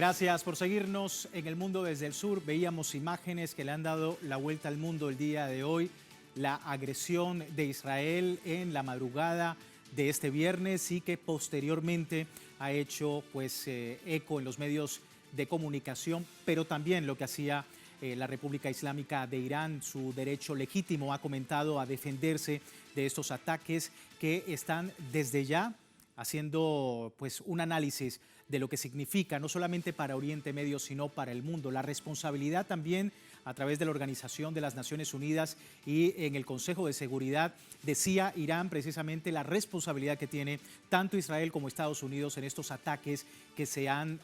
Gracias por seguirnos en El Mundo desde el Sur. Veíamos imágenes que le han dado la vuelta al mundo el día de hoy. La agresión de Israel en la madrugada de este viernes y que posteriormente ha hecho eco en los medios de comunicación, pero también lo que hacía la República Islámica de Irán, su derecho legítimo, ha comentado a defenderse de estos ataques que están desde ya haciendo un análisis de lo que significa no solamente para Oriente Medio, sino para el mundo. La responsabilidad también a través de la Organización de las Naciones Unidas y en el Consejo de Seguridad, decía Irán precisamente la responsabilidad que tiene tanto Israel como Estados Unidos en estos ataques que se han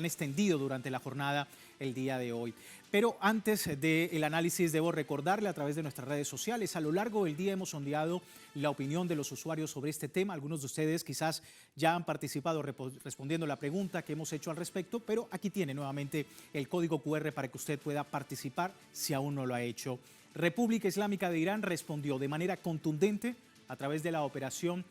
extendido durante la jornada el día de hoy. Pero antes del análisis debo recordarle a través de nuestras redes sociales, a lo largo del día hemos sondeado la opinión de los usuarios sobre este tema. Algunos de ustedes quizás ya han participado respondiendo la pregunta que hemos hecho al respecto, pero aquí tiene nuevamente el código QR para que usted pueda participar si aún no lo ha hecho. República Islámica de Irán respondió de manera contundente a través de la operación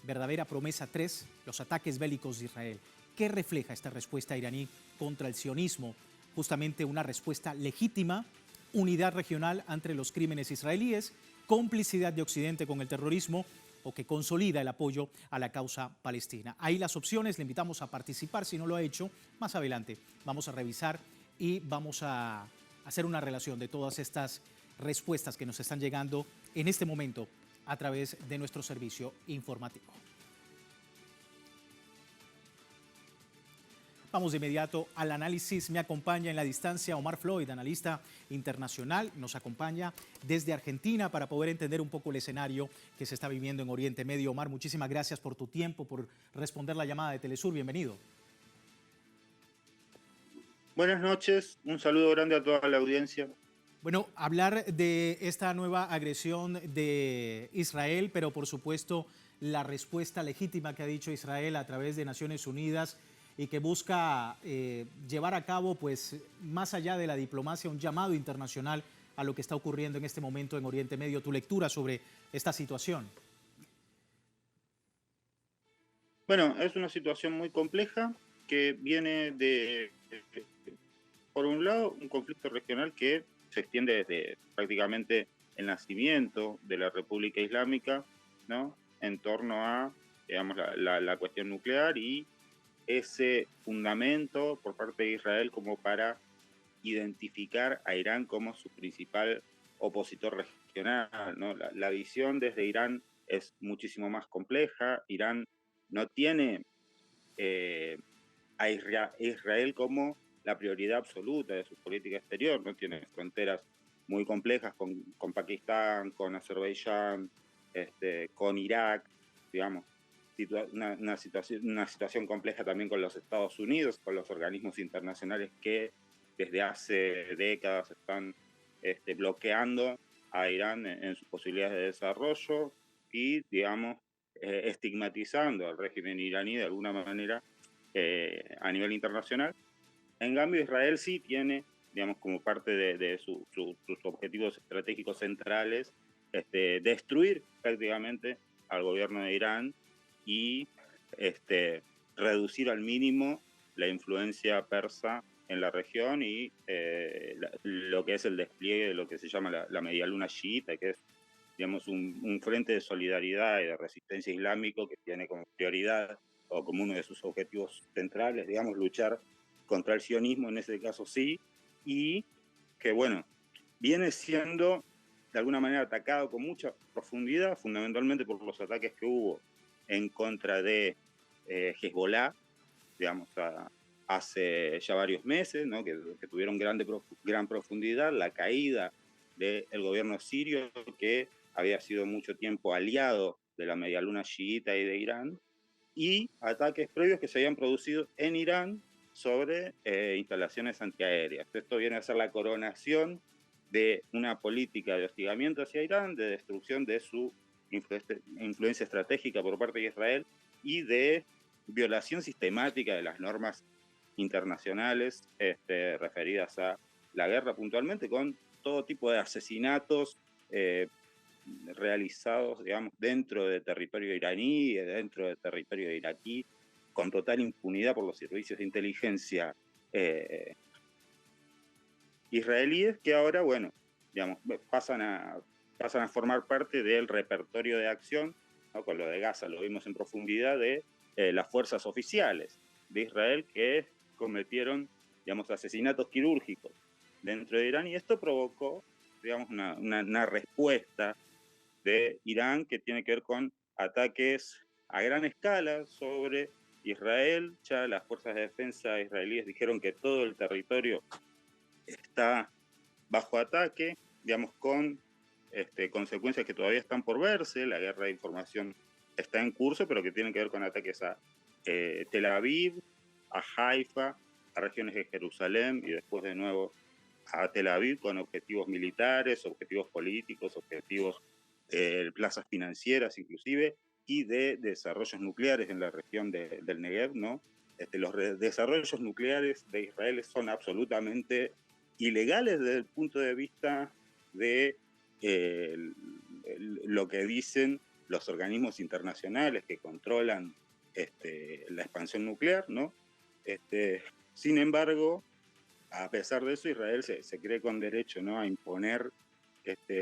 Verdadera Promesa 3, los ataques bélicos de Israel. ¿Qué refleja esta respuesta iraní contra el sionismo? Justamente una respuesta legítima, unidad regional ante los crímenes israelíes, complicidad de Occidente con el terrorismo o que consolida el apoyo a la causa palestina. Ahí las opciones, le invitamos a participar si no lo ha hecho. Más adelante vamos a revisar y vamos a hacer una relación de todas estas respuestas que nos están llegando en este momento a través de nuestro servicio informativo. Vamos de inmediato al análisis. Me acompaña en la distancia Omar Floyd, analista internacional. Nos acompaña desde Argentina para poder entender un poco el escenario que se está viviendo en Oriente Medio. Omar, muchísimas gracias por tu tiempo, por responder la llamada de Telesur. Bienvenido. Buenas noches, un saludo grande a toda la audiencia. Bueno, hablar de esta nueva agresión de Israel, pero por supuesto la respuesta legítima que ha dicho Israel a través de Naciones Unidas y que busca llevar a cabo, más allá de la diplomacia, un llamado internacional a lo que está ocurriendo en este momento en Oriente Medio. Tu lectura sobre esta situación. Bueno, es una situación muy compleja que viene por un lado, un conflicto regional que se extiende desde prácticamente el nacimiento de la República Islámica, ¿no? En torno a, digamos, la cuestión nuclear y ese fundamento por parte de Israel como para identificar a Irán como su principal opositor regional, ¿no? La visión desde Irán es muchísimo más compleja. Irán no tiene a Israel como la prioridad absoluta de su política exterior, no tiene fronteras muy complejas con Pakistán, con Azerbaiyán, con Irak, digamos, una situación compleja también con los Estados Unidos, con los organismos internacionales que desde hace décadas están bloqueando a Irán en sus posibilidades de desarrollo y, digamos, estigmatizando al régimen iraní de alguna manera a nivel internacional. En cambio, Israel sí tiene, digamos, como parte de sus objetivos estratégicos centrales, destruir prácticamente al gobierno de Irán y reducir al mínimo la influencia persa en la región y lo que es el despliegue de lo que se llama la medialuna chiita, que es, digamos, un frente de solidaridad y de resistencia islámico que tiene como prioridad o como uno de sus objetivos centrales, digamos, luchar contra el sionismo, en ese caso sí, y que, bueno, viene siendo de alguna manera atacado con mucha profundidad, fundamentalmente por los ataques que hubo en contra de Hezbollah, digamos, hace ya varios meses, ¿no? que tuvieron gran profundidad, la caída del gobierno sirio, que había sido mucho tiempo aliado de la medialuna chiita y de Irán, y ataques previos que se habían producido en Irán sobre instalaciones antiaéreas. Esto viene a ser la coronación de una política de hostigamiento hacia Irán, de destrucción de su influencia estratégica por parte de Israel y de violación sistemática de las normas internacionales referidas a la guerra puntualmente, con todo tipo de asesinatos realizados, digamos, dentro de territorio iraní, dentro de territorio iraquí, con total impunidad por los servicios de inteligencia eh, israelíes, que ahora, bueno, digamos, pasan a formar parte del repertorio de acción, ¿no? Con lo de Gaza lo vimos en profundidad, de las fuerzas oficiales de Israel que cometieron, digamos, asesinatos quirúrgicos dentro de Irán, y esto provocó, digamos, una respuesta de Irán que tiene que ver con ataques a gran escala sobre Israel. Ya las fuerzas de defensa israelíes dijeron que todo el territorio está bajo ataque, digamos, con consecuencias que todavía están por verse. La guerra de información está en curso, pero que tienen que ver con ataques a Tel Aviv, a Haifa, a regiones de Jerusalén y después de nuevo a Tel Aviv con objetivos militares, objetivos políticos, objetivos plazas financieras inclusive, y de desarrollos nucleares en la región del Negev, ¿no? Los desarrollos nucleares de Israel son absolutamente ilegales desde el punto de vista de eh, lo que dicen los organismos internacionales que controlan la expansión nuclear, ¿no? Sin embargo, a pesar de eso, Israel se cree con derecho, ¿no?, a imponer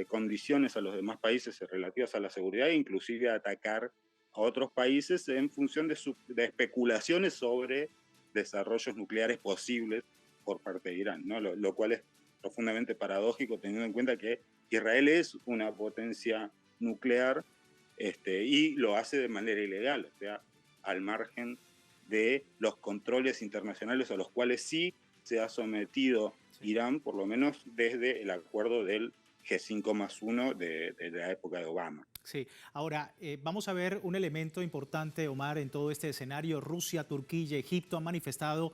condiciones a los demás países relativas a la seguridad e inclusive a atacar a otros países en función de especulaciones sobre desarrollos nucleares posibles por parte de Irán, ¿no? Lo cual es profundamente paradójico teniendo en cuenta que Israel es una potencia nuclear y lo hace de manera ilegal, o sea, al margen de los controles internacionales a los cuales sí se ha sometido Irán, por lo menos desde el acuerdo del G5+1 de la época de Obama. Sí, ahora vamos a ver un elemento importante, Omar, en todo este escenario. Rusia, Turquía, Egipto han manifestado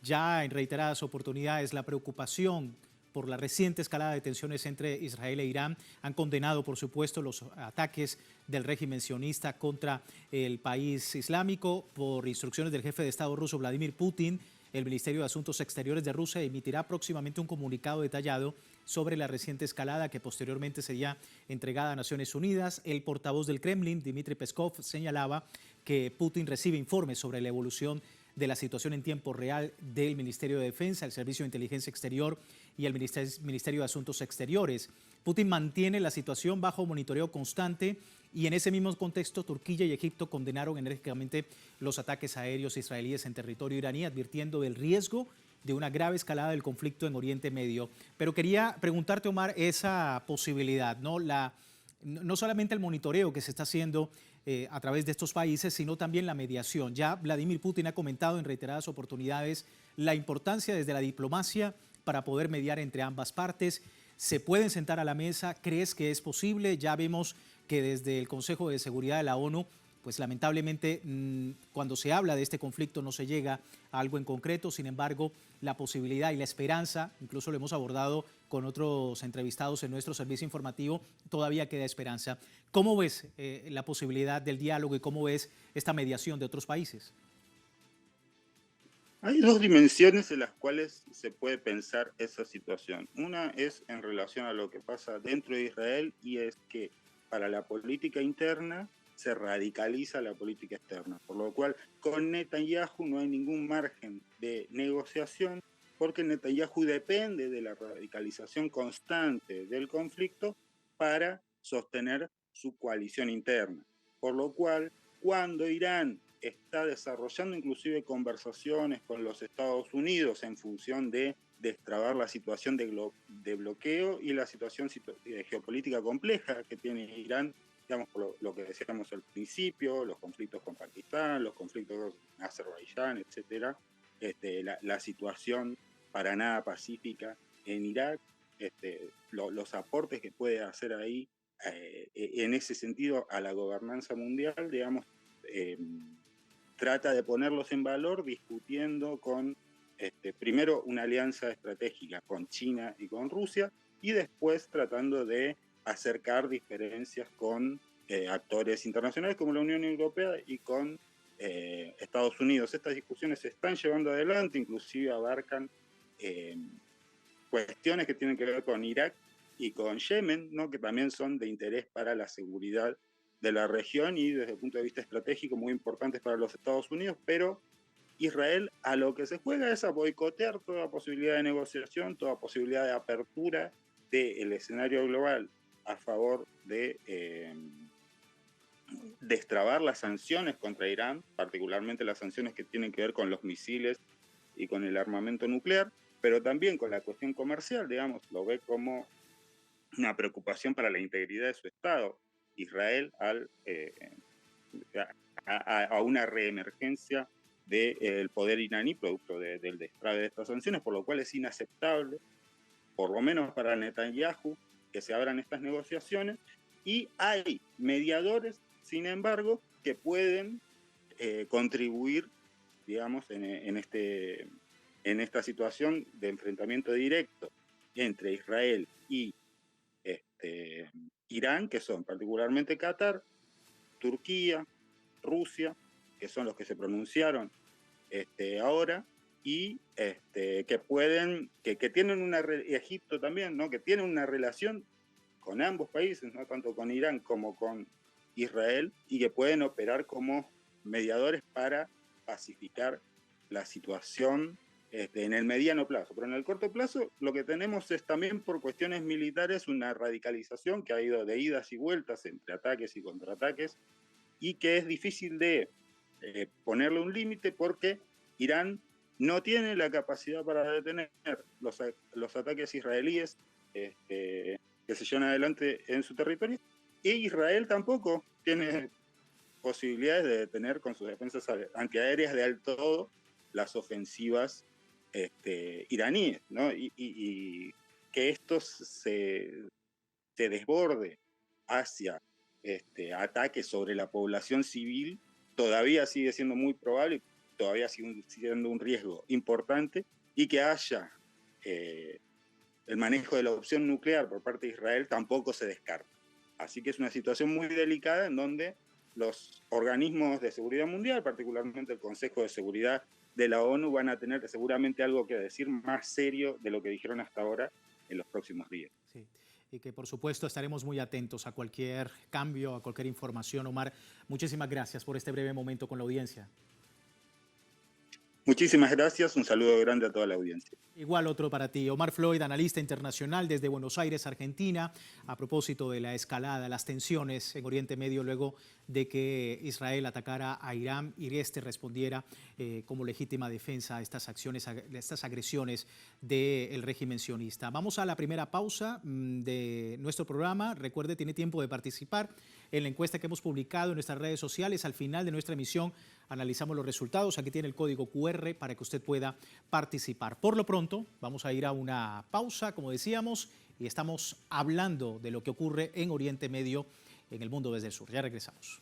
ya en reiteradas oportunidades la preocupación por la reciente escalada de tensiones entre Israel e Irán. Han condenado, por supuesto, los ataques del régimen sionista contra el país islámico. Por instrucciones del jefe de Estado ruso, Vladimir Putin, el Ministerio de Asuntos Exteriores de Rusia emitirá próximamente un comunicado detallado sobre la reciente escalada que posteriormente sería entregada a Naciones Unidas. El portavoz del Kremlin, Dmitry Peskov, señalaba que Putin recibe informes sobre la evolución de la situación en tiempo real del Ministerio de Defensa, el Servicio de Inteligencia Exterior y el Ministerio de Asuntos Exteriores. Putin mantiene la situación bajo monitoreo constante y en ese mismo contexto Turquía y Egipto condenaron enérgicamente los ataques aéreos israelíes en territorio iraní, advirtiendo del riesgo de una grave escalada del conflicto en Oriente Medio. Pero quería preguntarte, Omar, esa posibilidad, ¿no? No solamente el monitoreo que se está haciendo a través de estos países, sino también la mediación. Ya Vladimir Putin ha comentado en reiteradas oportunidades la importancia desde la diplomacia para poder mediar entre ambas partes. ¿Se pueden sentar a la mesa? ¿Crees que es posible? Ya vemos que desde el Consejo de Seguridad de la ONU, pues lamentablemente cuando se habla de este conflicto no se llega a algo en concreto. Sin embargo, la posibilidad y la esperanza, incluso lo hemos abordado con otros entrevistados en nuestro servicio informativo, todavía queda esperanza. ¿Cómo ves la posibilidad del diálogo y cómo ves esta mediación de otros países? Hay dos dimensiones en las cuales se puede pensar esa situación. Una es en relación a lo que pasa dentro de Israel, y es que para la política interna se radicaliza la política externa, por lo cual con Netanyahu no hay ningún margen de negociación, porque Netanyahu depende de la radicalización constante del conflicto para sostener su coalición interna. Por lo cual, cuando Irán está desarrollando inclusive conversaciones con los Estados Unidos en función de destrabar la situación de bloqueo y la situación geopolítica compleja que tiene Irán, digamos, por lo que decíamos al principio, los conflictos con Pakistán, los conflictos con Azerbaiyán, etcétera, la situación para nada pacífica en Irak, los aportes que puede hacer ahí en ese sentido a la gobernanza mundial, digamos, trata de ponerlos en valor discutiendo con, primero, una alianza estratégica con China y con Rusia, y después tratando de acercar diferencias con actores internacionales como la Unión Europea y con Estados Unidos. Estas discusiones se están llevando adelante, inclusive abarcan cuestiones que tienen que ver con Irak y con Yemen, ¿no?, que también son de interés para la seguridad de la región y desde el punto de vista estratégico muy importantes para los Estados Unidos, pero Israel a lo que se juega es a boicotear toda posibilidad de negociación, toda posibilidad de apertura del escenario global a favor de destrabar las sanciones contra Irán, particularmente las sanciones que tienen que ver con los misiles y con el armamento nuclear, pero también con la cuestión comercial, digamos, lo ve como una preocupación para la integridad de su Estado, Israel, a una reemergencia del poder iraní producto del destrave de estas sanciones, por lo cual es inaceptable, por lo menos para Netanyahu, que se abran estas negociaciones, y hay mediadores, sin embargo, que pueden contribuir, digamos, en esta situación de enfrentamiento directo entre Israel y Irán, que son particularmente Qatar, Turquía, Rusia, que son los que se pronunciaron ahora, y que tienen Egipto también, ¿no? Que tienen una relación con ambos países, no tanto con Irán como con Israel, y que pueden operar como mediadores para pacificar la situación en el mediano plazo. Pero en el corto plazo lo que tenemos es también por cuestiones militares una radicalización que ha ido de idas y vueltas entre ataques y contraataques, y que es difícil de ponerle un límite porque Irán no tiene la capacidad para detener los ataques israelíes que se llevan adelante en su territorio, e Israel tampoco tiene posibilidades de detener con sus defensas antiaéreas del todo las ofensivas iraníes, ¿no? Y que esto se desborde hacia ataques sobre la población civil todavía sigue siendo muy probable, todavía sigue siendo un riesgo importante, y que haya el manejo de la opción nuclear por parte de Israel tampoco se descarta. Así que es una situación muy delicada en donde los organismos de seguridad mundial, particularmente el Consejo de Seguridad de la ONU, van a tener seguramente algo que decir más serio de lo que dijeron hasta ahora en los próximos días. Sí. Y que por supuesto estaremos muy atentos a cualquier cambio, a cualquier información. Omar, muchísimas gracias por este breve momento con la audiencia. Muchísimas gracias, un saludo grande a toda la audiencia. Igual otro para ti. Omar Floyd, analista internacional desde Buenos Aires, Argentina, a propósito de la escalada, las tensiones en Oriente Medio luego de que Israel atacara a Irán y este respondiera como legítima defensa a estas acciones, a estas agresiones del régimen sionista. Vamos a la primera pausa de nuestro programa. Recuerde, tiene tiempo de participar en la encuesta que hemos publicado en nuestras redes sociales. Al final de nuestra emisión analizamos los resultados. Aquí tiene el código QR para que usted pueda participar. Por lo pronto, vamos a ir a una pausa, como decíamos, y estamos hablando de lo que ocurre en Oriente Medio, en el mundo desde el sur. Ya regresamos.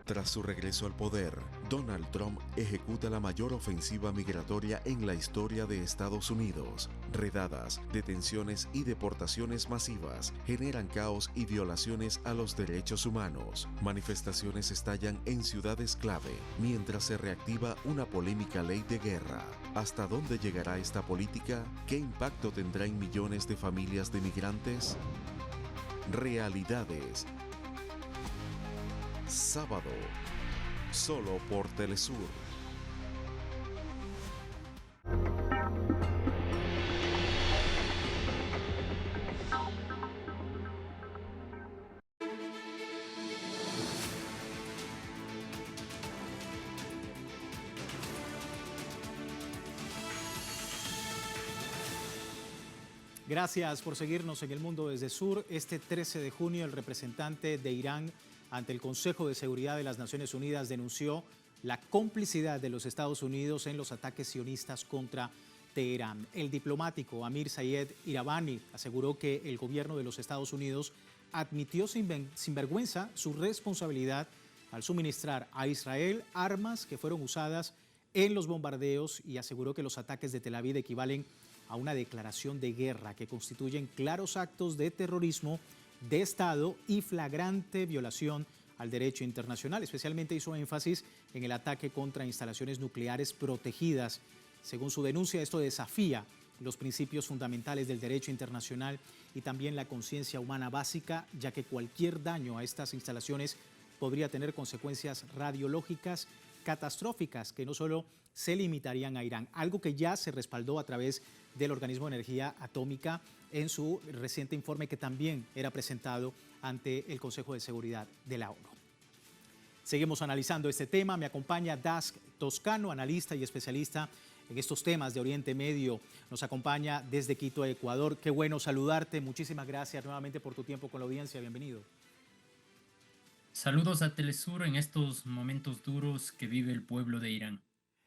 Tras su regreso al poder, Donald Trump ejecuta la mayor ofensiva migratoria en la historia de Estados Unidos. Redadas, detenciones y deportaciones masivas generan caos y violaciones a los derechos humanos. Manifestaciones estallan en ciudades clave, mientras se reactiva una polémica ley de guerra. ¿Hasta dónde llegará esta política? ¿Qué impacto tendrá en millones de familias de migrantes? Realidades. Sábado, solo por Telesur. Gracias por seguirnos en El Mundo desde Sur. Este 13 de junio, el representante de Irán ante el Consejo de Seguridad de las Naciones Unidas denunció la complicidad de los Estados Unidos en los ataques sionistas contra Teherán. El diplomático Amir Sayed Iravani aseguró que el gobierno de los Estados Unidos admitió sin vergüenza su responsabilidad al suministrar a Israel armas que fueron usadas en los bombardeos, y aseguró que los ataques de Tel Aviv equivalen a una declaración de guerra que constituyen claros actos de terrorismo de Estado y flagrante violación al derecho internacional. Especialmente hizo énfasis en el ataque contra instalaciones nucleares protegidas. Según su denuncia, esto desafía los principios fundamentales del derecho internacional y también la conciencia humana básica, ya que cualquier daño a estas instalaciones podría tener consecuencias radiológicas catastróficas que no solo se limitarían a Irán, algo que ya se respaldó a través del Organismo de Energía Atómica en su reciente informe que también era presentado ante el Consejo de Seguridad de la ONU. Seguimos analizando este tema. Me acompaña Dask Toscano, analista y especialista en estos temas de Oriente Medio. Nos acompaña desde Quito, Ecuador. Qué bueno saludarte. Muchísimas gracias nuevamente por tu tiempo con la audiencia. Bienvenido. Saludos a Telesur en estos momentos duros que vive el pueblo de Irán.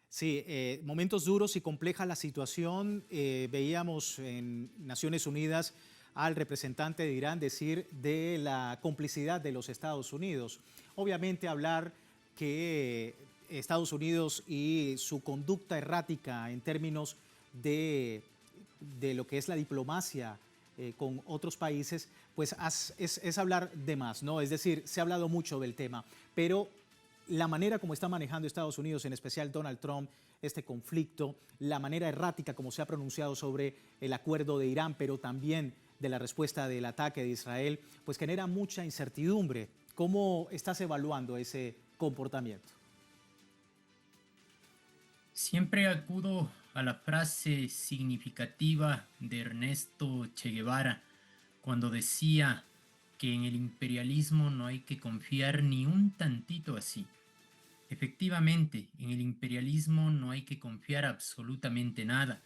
Sí, momentos duros y compleja la situación. Veíamos en Naciones Unidas al representante de Irán decir de la complicidad de los Estados Unidos. Obviamente hablar que Estados Unidos y su conducta errática en términos de lo que es la diplomacia con otros países, pues es hablar de más, ¿no? Es decir, se ha hablado mucho del tema, pero la manera como está manejando Estados Unidos, en especial Donald Trump, este conflicto, la manera errática como se ha pronunciado sobre el acuerdo de Irán, pero también de la respuesta del ataque de Israel, pues genera mucha incertidumbre. ¿Cómo estás evaluando ese comportamiento? Siempre acudo a la frase significativa de Ernesto Che Guevara cuando decía que en el imperialismo no hay que confiar ni un tantito así. Efectivamente, en el imperialismo no hay que confiar absolutamente nada.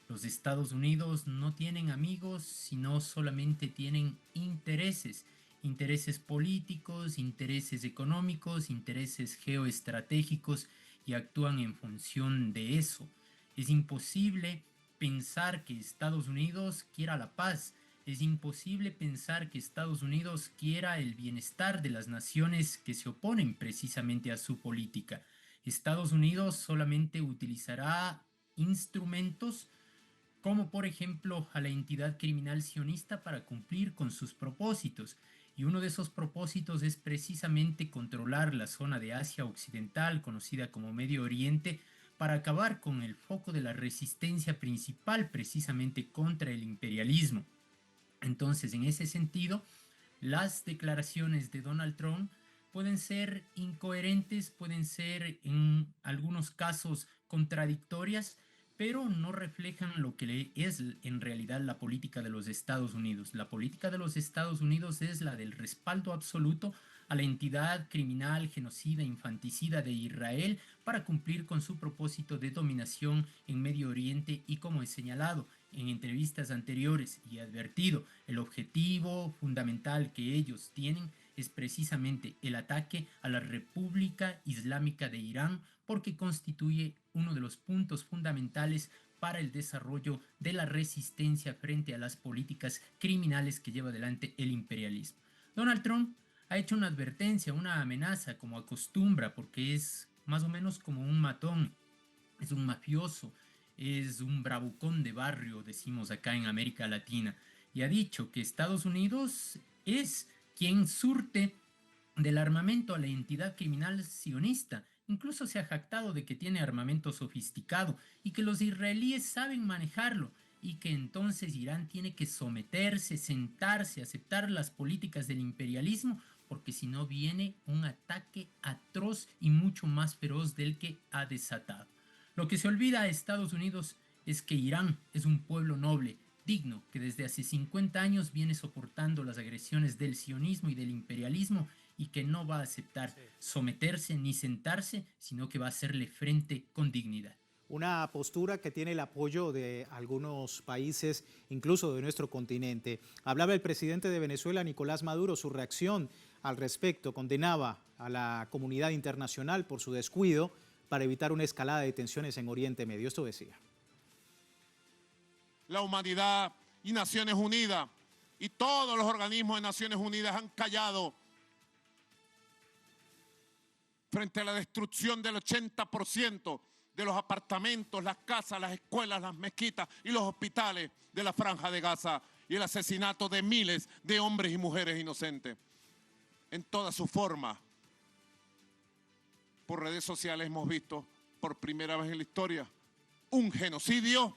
Los Estados Unidos no tienen amigos, sino solamente tienen intereses. Intereses políticos, intereses económicos, intereses geoestratégicos y actúan en función de eso. Es imposible pensar que Estados Unidos quiera la paz. Es imposible pensar que Estados Unidos quiera el bienestar de las naciones que se oponen precisamente a su política. Estados Unidos solamente utilizará instrumentos como por ejemplo a la entidad criminal sionista para cumplir con sus propósitos. Y uno de esos propósitos es precisamente controlar la zona de Asia Occidental, conocida como Medio Oriente, para acabar con el foco de la resistencia principal precisamente contra el imperialismo. Entonces, en ese sentido, las declaraciones de Donald Trump pueden ser incoherentes, pueden ser en algunos casos contradictorias, pero no reflejan lo que es en realidad la política de los Estados Unidos. La política de los Estados Unidos es la del respaldo absoluto a la entidad criminal, genocida, infanticida de Israel para cumplir con su propósito de dominación en Medio Oriente y, como he señalado en entrevistas anteriores y advertido, el objetivo fundamental que ellos tienen es precisamente el ataque a la República Islámica de Irán, porque constituye uno de los puntos fundamentales para el desarrollo de la resistencia frente a las políticas criminales que lleva adelante el imperialismo. Donald Trump ha hecho una advertencia, una amenaza, como acostumbra, porque es más o menos como un matón, es un mafioso, es un bravucón de barrio, decimos acá en América Latina, y ha dicho que Estados Unidos es quien surte del armamento a la entidad criminal sionista. Incluso se ha jactado de que tiene armamento sofisticado y que los israelíes saben manejarlo y que entonces Irán tiene que someterse, sentarse, aceptar las políticas del imperialismo, porque si no viene un ataque atroz y mucho más feroz del que ha desatado. Lo que se olvida a Estados Unidos es que Irán es un pueblo noble, digno, que desde hace 50 años viene soportando las agresiones del sionismo y del imperialismo y que no va a aceptar someterse ni sentarse, sino que va a hacerle frente con dignidad. Una postura que tiene el apoyo de algunos países, incluso de nuestro continente. Hablaba el presidente de Venezuela, Nicolás Maduro, su reacción al respecto, condenaba a la comunidad internacional por su descuido para evitar una escalada de tensiones en Oriente Medio. Esto decía. La humanidad y Naciones Unidas y todos los organismos de Naciones Unidas han callado frente a la destrucción del 80% de los apartamentos, las casas, las escuelas, las mezquitas y los hospitales de la Franja de Gaza. y el asesinato de miles de hombres y mujeres inocentes. En toda su forma. Por redes sociales hemos visto por primera vez en la historia un genocidio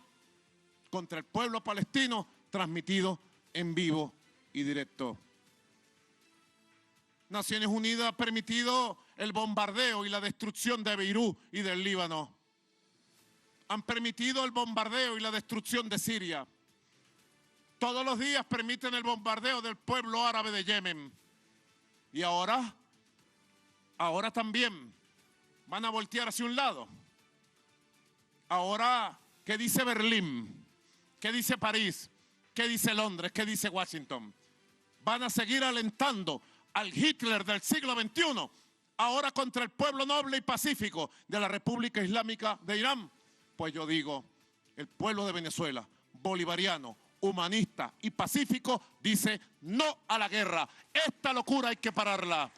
contra el pueblo palestino transmitido en vivo y directo. Naciones Unidas ha permitido el bombardeo y la destrucción de Beirut y del Líbano. Han permitido el bombardeo y la destrucción de Siria. Todos los días permiten el bombardeo del pueblo árabe de Yemen. Y ahora también van a voltear hacia un lado. Ahora, ¿qué dice Berlín? ¿Qué dice París? ¿Qué dice Londres? ¿Qué dice Washington? Van a seguir alentando al Hitler del siglo XXI, ahora contra el pueblo noble y pacífico de la República Islámica de Irán. Pues yo digo, el pueblo de Venezuela, bolivariano, humanista y pacífico, dice no a la guerra. Esta locura hay que pararla.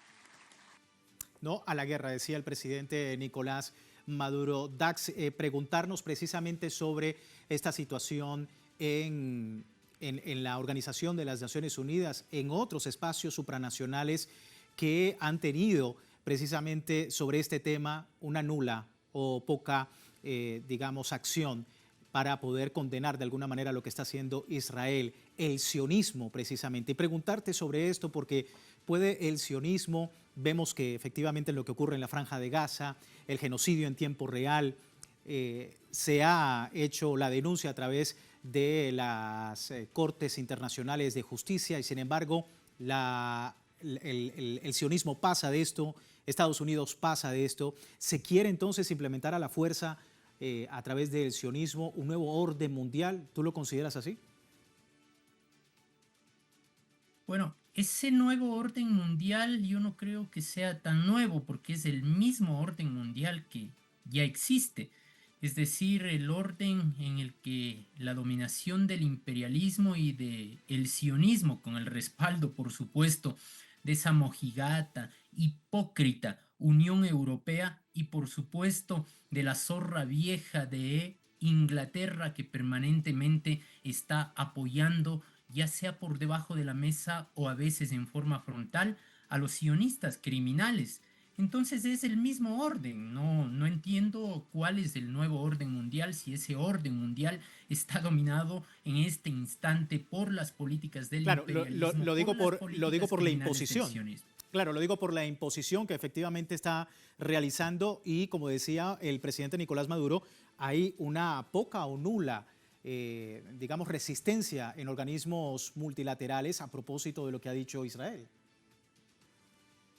No a la guerra, decía el presidente Nicolás Maduro. Dax, preguntarnos precisamente sobre esta situación en la Organización de las Naciones Unidas, en otros espacios supranacionales que han tenido precisamente sobre este tema una nula o poca, digamos, acción para poder condenar de alguna manera lo que está haciendo Israel, el sionismo precisamente. Y preguntarte sobre esto porque puede el sionismo, vemos que efectivamente lo que ocurre en la Franja de Gaza, el genocidio en tiempo real, se ha hecho la denuncia a través de las Cortes Internacionales de Justicia y sin embargo el sionismo pasa de esto, Estados Unidos pasa de esto. ¿Se quiere entonces implementar a la fuerza a través del sionismo un nuevo orden mundial? ¿Tú lo consideras así? Bueno, ese nuevo orden mundial yo no creo que sea tan nuevo porque es el mismo orden mundial que ya existe. Es decir, el orden en el que la dominación del imperialismo y del sionismo, con el respaldo, por supuesto, de esa mojigata, hipócrita Unión Europea y, por supuesto, de la zorra vieja de Inglaterra que permanentemente está apoyando, ya sea por debajo de la mesa o a veces en forma frontal, a los sionistas criminales. Entonces es el mismo orden, no entiendo cuál es el nuevo orden mundial, si ese orden mundial está dominado en este instante por las políticas del imperialismo. Lo digo por la imposición. Claro, lo digo por la imposición que efectivamente está realizando y, como decía el presidente Nicolás Maduro, hay una poca o nula, digamos, resistencia en organismos multilaterales a propósito de lo que ha dicho Israel.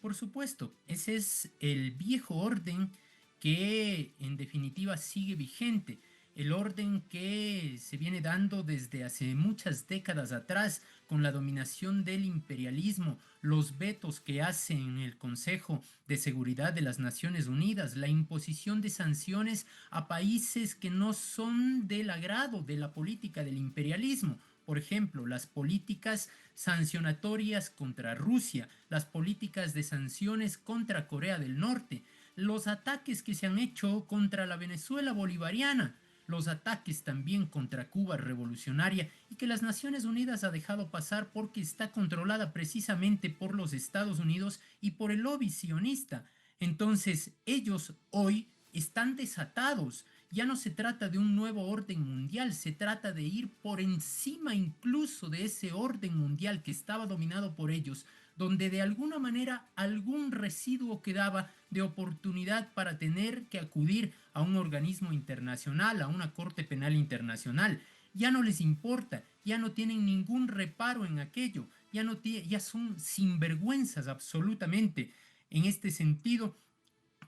Por supuesto, ese es el viejo orden que en definitiva sigue vigente, el orden que se viene dando desde hace muchas décadas atrás con la dominación del imperialismo, los vetos que hace en el Consejo de Seguridad de las Naciones Unidas, la imposición de sanciones a países que no son del agrado de la política del imperialismo. Por ejemplo, las políticas sancionatorias contra Rusia, las políticas de sanciones contra Corea del Norte, los ataques que se han hecho contra la Venezuela bolivariana, los ataques también contra Cuba revolucionaria y que las Naciones Unidas ha dejado pasar porque está controlada precisamente por los Estados Unidos y por el lobby sionista. Entonces, ellos hoy están desatados. Ya no se trata de un nuevo orden mundial, se trata de ir por encima incluso de ese orden mundial que estaba dominado por ellos, donde de alguna manera algún residuo quedaba de oportunidad para tener que acudir a un organismo internacional, a una Corte Penal Internacional. Ya no les importa, ya no tienen ningún reparo en aquello, ya son sinvergüenzas absolutamente en este sentido,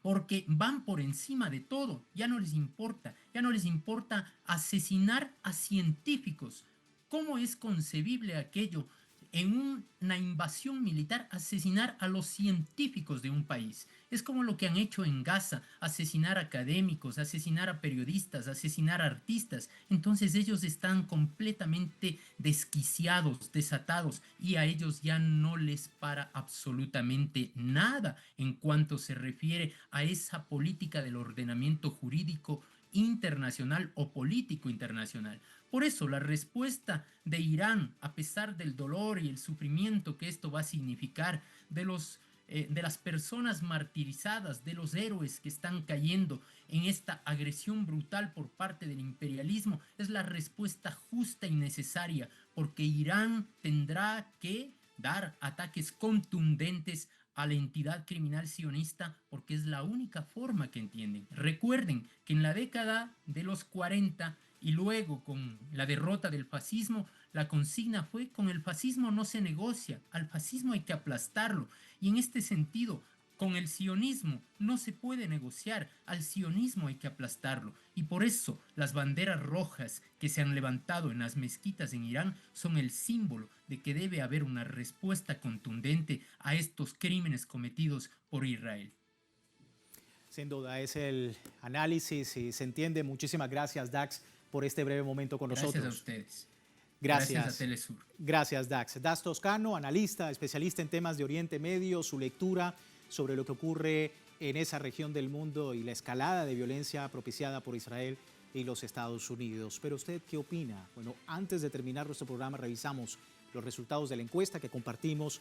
porque van por encima de todo, ya no les importa asesinar a científicos. ¿Cómo es concebible aquello en una invasión militar, asesinar a los científicos de un país? Es como lo que han hecho en Gaza, asesinar a académicos, asesinar a periodistas, asesinar a artistas. Entonces ellos están completamente desquiciados, desatados, y a ellos ya no les para absolutamente nada en cuanto se refiere a esa política del ordenamiento jurídico internacional o político internacional. Por eso la respuesta de Irán, a pesar del dolor y el sufrimiento que esto va a significar, de las personas martirizadas, de los héroes que están cayendo en esta agresión brutal por parte del imperialismo, es la respuesta justa y necesaria, porque Irán tendrá que dar ataques contundentes a la entidad criminal sionista, porque es la única forma que entienden. Recuerden que en la década de los 40 y luego con la derrota del fascismo, la consigna fue: con el fascismo no se negocia, al fascismo hay que aplastarlo. Y en este sentido, con el sionismo no se puede negociar, al sionismo hay que aplastarlo. Y por eso las banderas rojas que se han levantado en las mezquitas en Irán son el símbolo de que debe haber una respuesta contundente a estos crímenes cometidos por Israel. Sin duda, es el análisis y se entiende. Muchísimas gracias, Dax, por este breve momento con nosotros. Gracias a ustedes. Gracias. Gracias a Telesur. Gracias, Dax. Dax Toscano, analista, especialista en temas de Oriente Medio, su lectura sobre lo que ocurre en esa región del mundo y la escalada de violencia propiciada por Israel y los Estados Unidos. Pero ¿usted qué opina? Bueno, antes de terminar nuestro programa revisamos los resultados de la encuesta que compartimos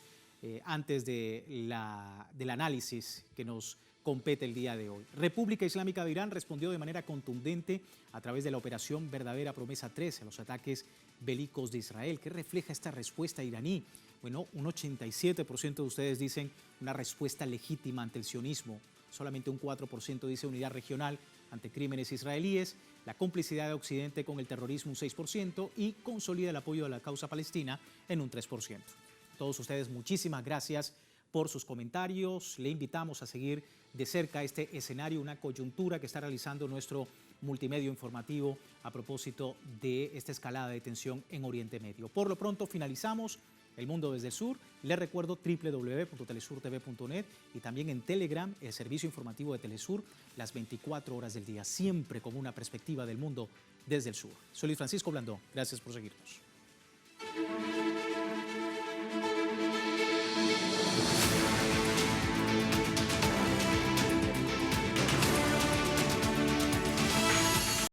antes del análisis que nos compete el día de hoy. República Islámica de Irán respondió de manera contundente a través de la operación Verdadera Promesa 13 a los ataques bélicos de Israel. ¿Qué refleja esta respuesta iraní? Bueno, un 87% de ustedes dicen una respuesta legítima ante el sionismo. Solamente un 4% dice unidad regional ante crímenes israelíes, la complicidad de Occidente con el terrorismo un 6% y consolida el apoyo a la causa palestina en un 3%. Todos ustedes, muchísimas gracias por sus comentarios. Le invitamos a seguir de cerca este escenario, una coyuntura que está realizando nuestro multimedio informativo a propósito de esta escalada de tensión en Oriente Medio. Por lo pronto finalizamos El Mundo desde el Sur. Les recuerdo www.telesurtv.net y también en Telegram, el servicio informativo de Telesur, las 24 horas del día, siempre con una perspectiva del mundo desde el sur. Soy Luis Francisco Blandón. Gracias por seguirnos.